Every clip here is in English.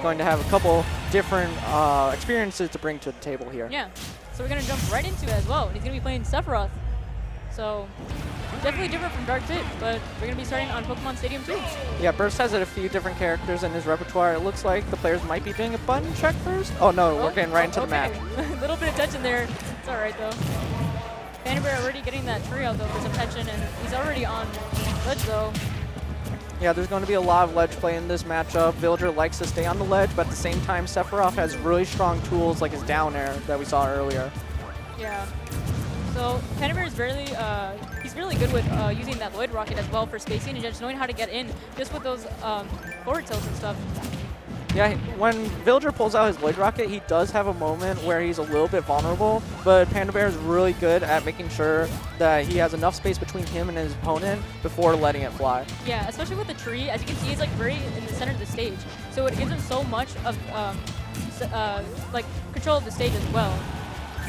going to have a couple different experiences to bring to the table here. Yeah, so we're going to jump right into it as well. And he's going to be playing Sephiroth. So definitely different from Dark Pit, but we're going to be starting on Pokemon Stadium 2. Yeah, Burst has a few different characters in his repertoire. It looks like the players might be doing a button check first. Oh no, we're getting right into the match. A little bit of tension there. It's all right though. Panda Bair already getting that tree out though for some tension, and he's already on ledge though. Yeah, there's going to be a lot of ledge play in this matchup. Villager likes to stay on the ledge, but at the same time, Sephiroth has really strong tools like his down air that we saw earlier. Yeah. So Panda Bair is he's really good with using that Lloyd Rocket as well for spacing and just knowing how to get in just with those forward tilts and stuff. Yeah, when Villager pulls out his Lloyd Rocket, he does have a moment where he's a little bit vulnerable, but Panda Bair is really good at making sure that he has enough space between him and his opponent before letting it fly. Yeah, especially with the tree, as you can see, he's like very in the center of the stage, so it gives him so much of like control of the stage as well.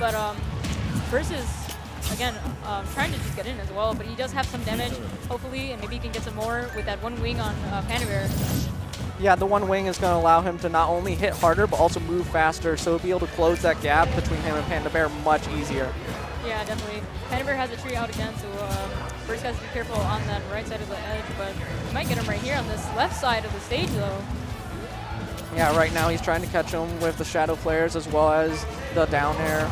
But versus again, trying to just get in as well, but he does have some damage, hopefully, and maybe he can get some more with that one wing on Panda Bair. Yeah, the one wing is going to allow him to not only hit harder, but also move faster, so he'll be able to close that gap between him and Panda Bair much easier. Yeah, definitely. Panda Bair has a tree out again, so first has to be careful on that right side of the edge, but he might get him right here on this left side of the stage, though. Yeah, right now he's trying to catch him with the Shadow Flares as well as the down air.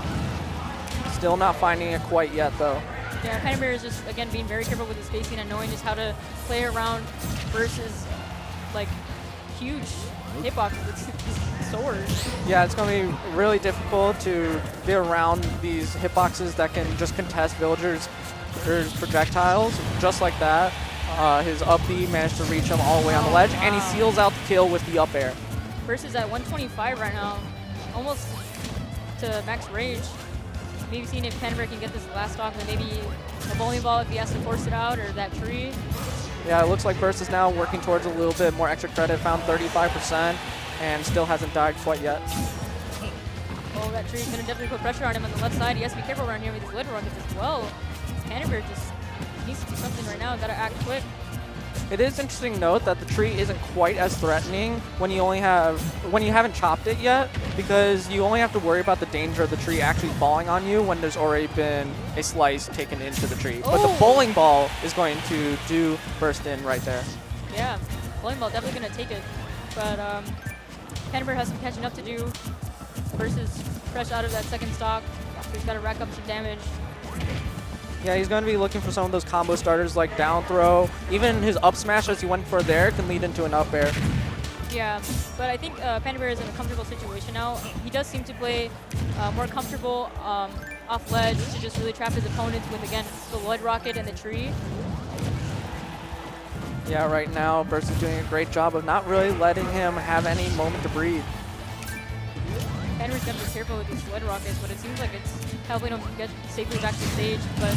Still not finding it quite yet, though. Yeah, Panda Bair is just, again, being very careful with his spacing and knowing just how to play around versus, like, huge hitboxes with swords. Yeah, it's going to be really difficult to get around these hitboxes that can just contest Villagers' projectiles, just like that. His up B managed to reach him all the way on the ledge, and he seals out the kill with the up air. Versus at 125 right now, almost to max rage. Maybe seeing if Panda Bair can get this last stock, and maybe a bowling ball if he has to force it out, or that tree. Yeah, it looks like Burst is now working towards a little bit more extra credit, found 35%, and still hasn't died quite yet. Oh, that tree is going to definitely put pressure on him on the left side. He has to be careful around here with his Lloyd Rockets as well. Panda Bair just needs to do something right now, got to act quick. It is interesting to note that the tree isn't quite as threatening when you haven't chopped it yet, because you only have to worry about the danger of the tree actually falling on you when there's already been a slice taken into the tree. Oh. But the bowling ball is going to do Burst in right there. Yeah, bowling ball definitely going to take it, but Panda Bair has some catching up to do versus fresh out of that second stock. So he's got to rack up some damage. Yeah, he's going to be looking for some of those combo starters like down throw. Even his up smash as he went for there can lead into an up air. Yeah, but I think Panda Bair is in a comfortable situation now. He does seem to play more comfortable off ledge to just really trap his opponents with, again, the Lloyd Rocket and the tree. Yeah, right now Burst is doing a great job of not really letting him have any moment to breathe. Panda Bair's got to be careful with these Lloyd Rockets, but it seems like it's helping him get safely back to stage. But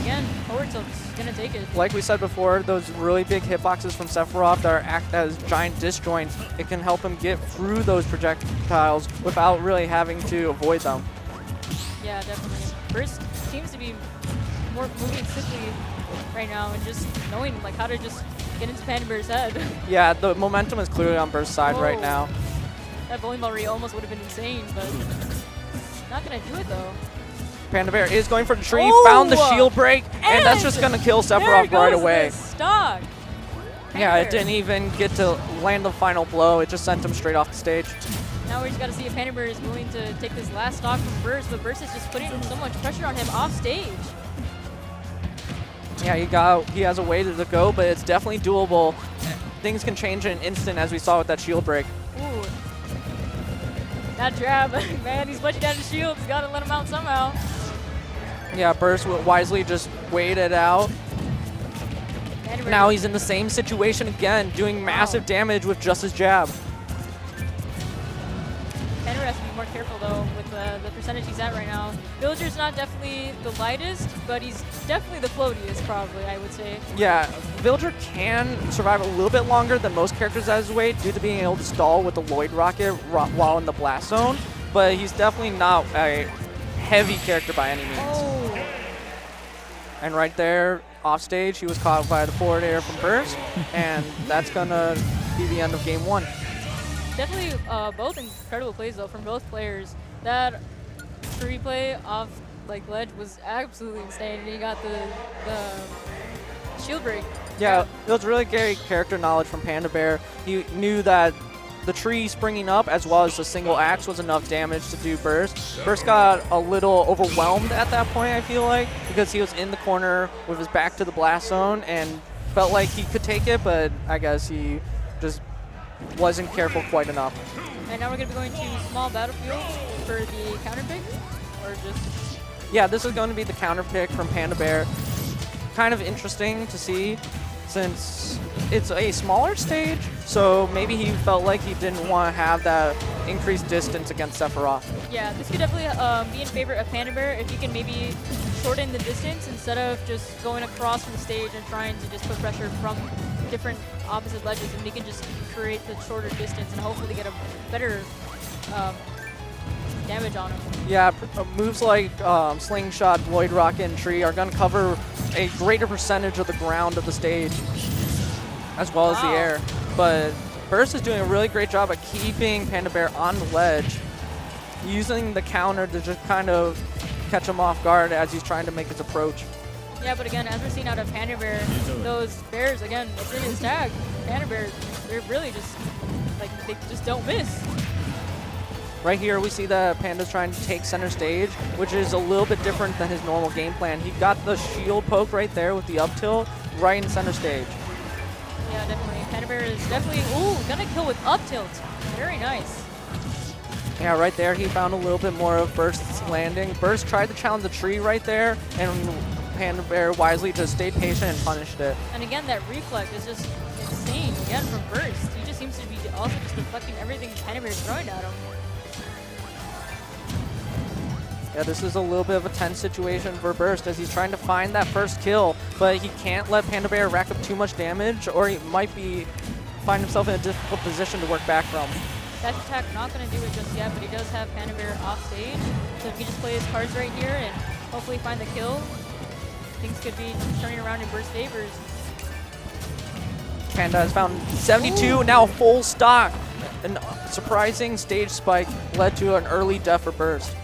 again, forward tilt's gonna take it. Like we said before, those really big hitboxes from Sephiroth that act as giant disjoints, it can help him get through those projectiles without really having to avoid them. Yeah, definitely. Burst seems to be more moving swiftly right now and just knowing like how to just get into Panda Bair's head. Yeah, the momentum is clearly on Burst's side right now. That bowling ball almost would have been insane, but not gonna do it though. Panda Bair is going for the tree, found the shield break, and that's just going to kill Sephiroth right away. Stock. Yeah, it didn't even get to land the final blow. It just sent him straight off the stage. Now we just got to see if Panda Bair is willing to take this last stock from Burst, but Burst is just putting so much pressure on him off stage. Yeah, he has a way to go, but it's definitely doable. Things can change in an instant, as we saw with that shield break. Ooh. That jab, man, he's punching down his shield. He's got to let him out somehow. Yeah, Burst wisely just waited out. Now he's in the same situation again, doing massive damage with just his jab. Panda has to be more careful, though, with the percentage he's at right now. Villager's not definitely the lightest, but he's definitely the floatiest, probably, I would say. Yeah, Villager can survive a little bit longer than most characters at his weight due to being able to stall with the Lloyd Rocket while in the blast zone, but he's definitely not a heavy character by any means. Oh. And right there, off stage, he was caught by the forward air from Burst, and that's going to be the end of game one. definitely both incredible plays though from both players. That tree play off like ledge was absolutely insane. And he got the shield break. Yeah, it was really great character knowledge from Panda Bear. He knew that the tree springing up as well as the single axe was enough damage to do burst. Burst got a little overwhelmed at that point, I feel like, because he was in the corner with his back to the blast zone and felt like he could take it, but I guess he just wasn't careful quite enough. And now we're going to be going to small battlefield for the counter pick, or just... Yeah, this is going to be the counter pick from Panda Bear. Kind of interesting to see, since it's a smaller stage, so maybe he felt like he didn't want to have that increased distance against Sephiroth. Yeah, this could definitely be in favor of Panda Bear if you can maybe shorten the distance instead of just going across from the stage and trying to just put pressure from different opposite ledges, and he can just create the shorter distance and hopefully get a better damage on him. Yeah, moves like Slingshot, Void Rocket, and Tree are going to cover a greater percentage of the ground of the stage, as well as the air. But Burst is doing a really great job at keeping Panda Bear on the ledge, using the counter to just kind of catch him off guard as he's trying to make his approach. Yeah, but again, as we're seeing out of Panda Bear, those bears, again, it's in his tag. Panda Bear, they're really just, like, they just don't miss. Right here, we see that Panda's trying to take center stage, which is a little bit different than his normal game plan. He got the shield poke right there with the up tilt right in center stage. Yeah, definitely. Panda Bear is definitely, ooh, gonna kill with up tilt. Very nice. Yeah, right there, he found a little bit more of Burst's landing. Burst tried to challenge the tree right there, and Panda Bear wisely just stayed patient and punished it. And again, that reflect is just insane, again, from Burst. He just seems to be also just deflecting everything Panda Bear is throwing at him. Yeah, this is a little bit of a tense situation for Burst as he's trying to find that first kill, but he can't let Panda Bear rack up too much damage, or he might find himself in a difficult position to work back from. Dash attack not going to do it just yet, but he does have Panda Bear off stage, so if he just plays his cards right here and hopefully find the kill, things could be turning around in Burst favors. Panda has found 72, Ooh. Now full stock. A surprising stage spike led to an early death for Burst.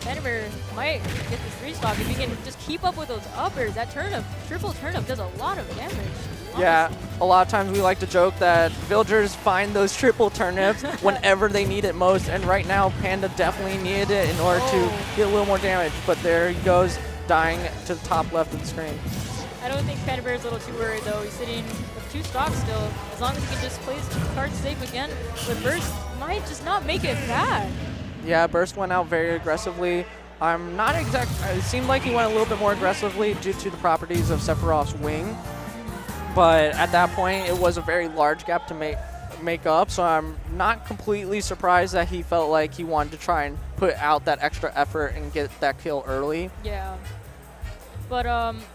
Panda Bear might get this restock if he can just keep up with those uppers. That turnip, triple turnip, does a lot of damage. Honestly. Yeah, a lot of times we like to joke that villagers find those triple turnips whenever they need it most, and right now Panda definitely needed it in order to get a little more damage, but there he goes, dying to the top left of the screen. I don't think Panda Bear is a little too worried though. He's sitting with 2 stocks still. As long as he can just play his cards safe again, with Burst might just not make it bad. Yeah, Burst went out very aggressively. I'm not exact. It seemed like he went a little bit more aggressively due to the properties of Sephiroth's wing. But at that point, it was a very large gap to make up. So I'm not completely surprised that he felt like he wanted to try and put out that extra effort and get that kill early. Yeah. But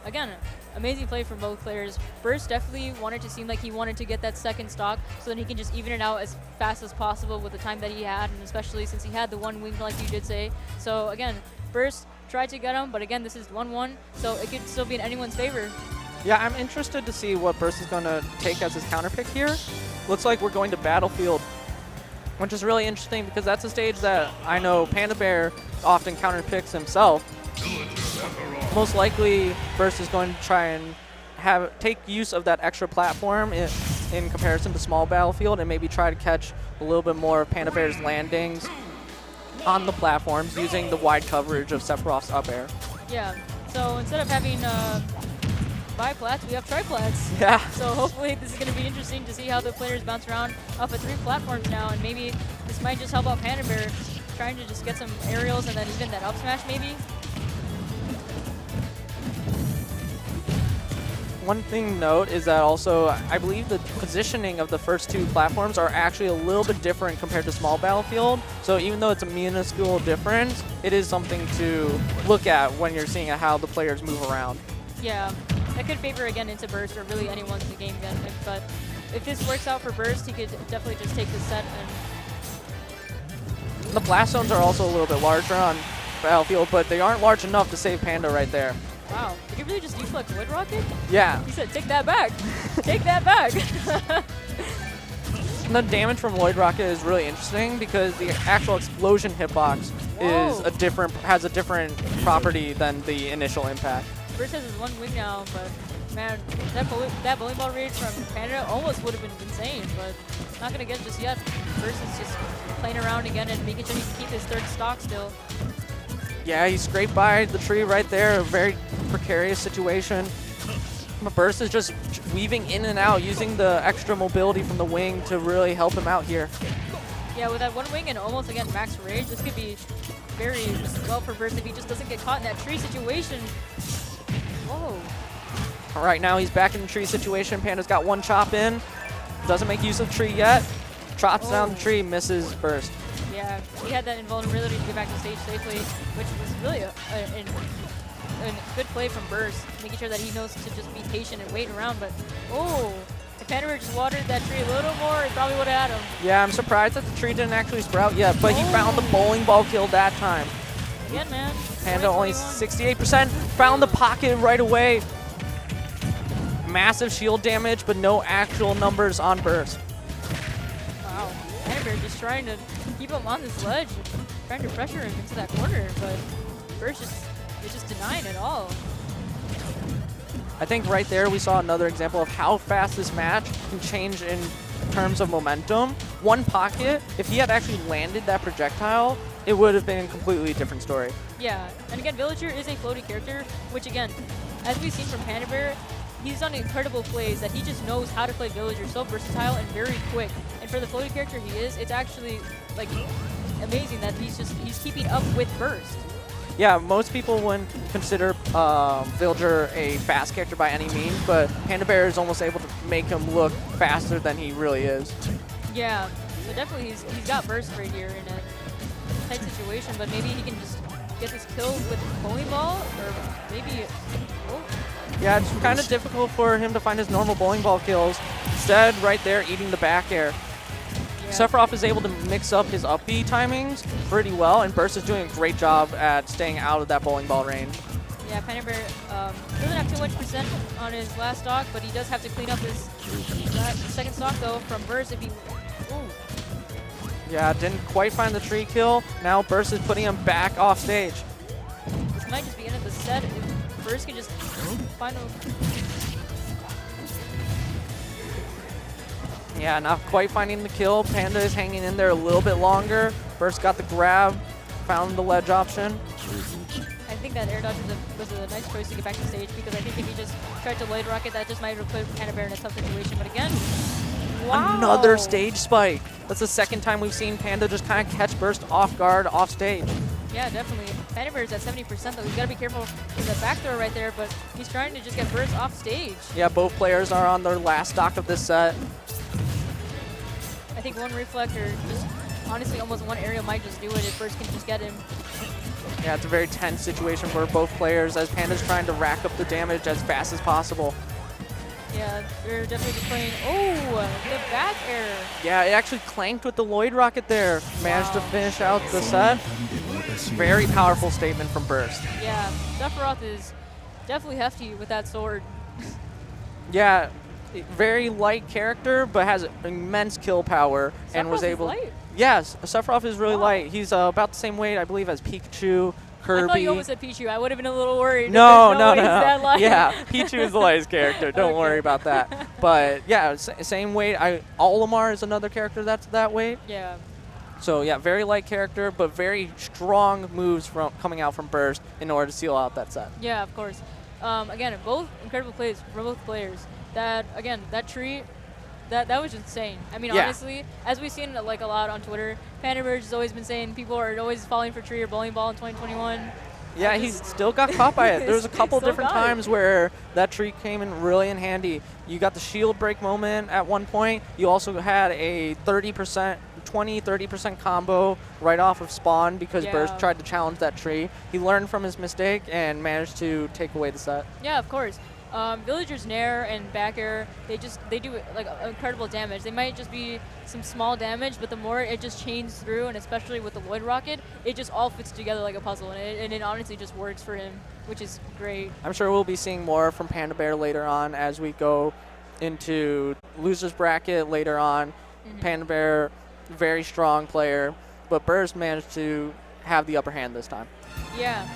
again, amazing play from both players. Burst definitely wanted to seem like he wanted to get that second stock so that he can just even it out as fast as possible with the time that he had, and especially since he had the one wing like you did say. So again, Burst tried to get him, but again, this is 1-1, so it could still be in anyone's favor. Yeah, I'm interested to see what Burst is going to take as his counter pick here. Looks like we're going to Battlefield, which is really interesting because that's a stage that I know Panda Bear often counter picks himself. Most likely, Burst is going to try and take use of that extra platform in comparison to small Battlefield and maybe try to catch a little bit more of Panda Bear's landings on the platforms using the wide coverage of Sephiroth's up air. Yeah, so instead of having bi-plats, we have tri-plats. Yeah. So hopefully this is going to be interesting to see how the players bounce around off of 3 platforms now, and maybe this might just help out Panda Bear trying to just get some aerials and then even that up smash maybe. One thing to note is that also, I believe the positioning of the first 2 platforms are actually a little bit different compared to small Battlefield. So even though it's a minuscule difference, it is something to look at when you're seeing how the players move around. Yeah, that could favor again into Burst or really anyone in the game again. But if this works out for Burst, he could definitely just take the set. And the blast zones are also a little bit larger on Battlefield, but they aren't large enough to save Panda right there. Wow, did he really just deflect Wood Rocket? Yeah. He said, take that back. Take that back. And the damage from Lloyd Rocket is really interesting because the actual explosion hitbox has a different property than the initial impact. Burst has his one wing now, but man, that bowling ball rage from Panda almost would have been insane, but not gonna get it just yet. Burst is just playing around again and making sure he can keep his third stock still. Yeah, he scraped by the tree right there. A very precarious situation. But Burst is just weaving in and out, using the extra mobility from the wing to really help him out here. Yeah, with that one wing and almost, again, max rage, this could be very well for Burst if he just doesn't get caught in that tree situation. Whoa. All right, now he's back in the tree situation. Panda's got one chop in. Doesn't make use of the tree yet. Chops down the tree, misses Burst. Yeah, he had that invulnerability to get back to stage safely, which was really a good play from Burst, making sure that he knows to just be patient and wait around. But, if Panda just watered that tree a little more, it probably would have had him. Yeah, I'm surprised that the tree didn't actually sprout yet, but he found the bowling ball kill that time. Again, man. Panda only 68%. Found the pocket right away. Massive shield damage, but no actual numbers on Burst. Wow. Panda just trying to keep him on this ledge, trying to pressure him into that corner, but Burst is just denying it all. I think right there we saw another example of how fast this match can change in terms of momentum. One pocket, if he had actually landed that projectile, it would have been a completely different story. Yeah, and again, Villager is a floaty character, which again, as we've seen from Panda Bair, he's done incredible plays that he just knows how to play Villager so versatile and very quick. And for the floaty character he is, it's actually like amazing that he's keeping up with Burst. Yeah, most people wouldn't consider Villager a fast character by any means, but Panda Bair is almost able to make him look faster than he really is. Yeah, so definitely he's got Burst right here in a tight situation, but maybe he can just get this kill with bowling ball, or maybe, Yeah, it's kind of difficult for him to find his normal bowling ball kills. Instead, right there, eating the back air. Sephiroth is able to mix up his up B timings pretty well, and Burst is doing a great job at staying out of that bowling ball range. Yeah, Panda Bair doesn't have too much percent on his last stock, but he does have to clean up his second stock, though, from Burst if he... Yeah, didn't quite find the tree kill. Now Burst is putting him back off stage. This might just be end of the set if Burst can just find a... Yeah, not quite finding the kill. Panda is hanging in there a little bit longer. Burst got the grab, found the ledge option. I think that air dodge was a nice choice to get back to stage, because I think if he just tried to Lloyd Rocket, that just might have put Panda Bair in a tough situation. But again, wow. Another stage spike. That's the second time we've seen Panda just kind of catch Burst off guard, off stage. Yeah, definitely. Panda Bair is at 70% though. He's got to be careful with that back throw right there, but he's trying to just get Burst off stage. Yeah, both players are on their last stock of this set. I think one reflector, just honestly almost one aerial might just do it if Burst can just get him. Yeah, it's a very tense situation for both players as Panda's trying to rack up the damage as fast as possible. Yeah, they're definitely just playing. Oh, the back air. Yeah, it actually clanked with the Lloyd Rocket there. Managed to finish out the set. Very powerful statement from Burst. Yeah, Sephiroth is definitely hefty with that sword. Yeah, very light character, but has immense kill power and was able. Is light. Yes, Sephiroth is really light. He's about the same weight, I believe, as Pikachu, Kirby. I thought you almost said Pichu. I would have been a little worried. No. That Yeah, Pichu is the lightest character. Don't worry about that. But yeah, same weight. Olimar is another character that's that weight. Yeah. So yeah, very light character, but very strong moves coming out from Burst in order to seal out that set. Yeah, of course. Again, both incredible plays from both players. That again, that tree, that was insane. I mean, honestly, as we've seen like a lot on Twitter, Panda Bair has always been saying people are always falling for tree or bowling ball in 2021. Yeah, he still got caught by it. There was a couple different times where that tree came in really in handy. You got the shield break moment at one point. You also had a 20-30% combo right off of spawn because Burst tried to challenge that tree. He learned from his mistake and managed to take away the set. Yeah, of course. Villager's Nair and back air, they do like incredible damage. They might just be some small damage, but the more it just chains through, and especially with the Lloyd Rocket, it just all fits together like a puzzle, and it honestly just works for him, which is great. I'm sure we'll be seeing more from Panda Bair later on as we go into losers bracket later on. Panda Bear, very strong player, but Bair's managed to have the upper hand this time. Yeah.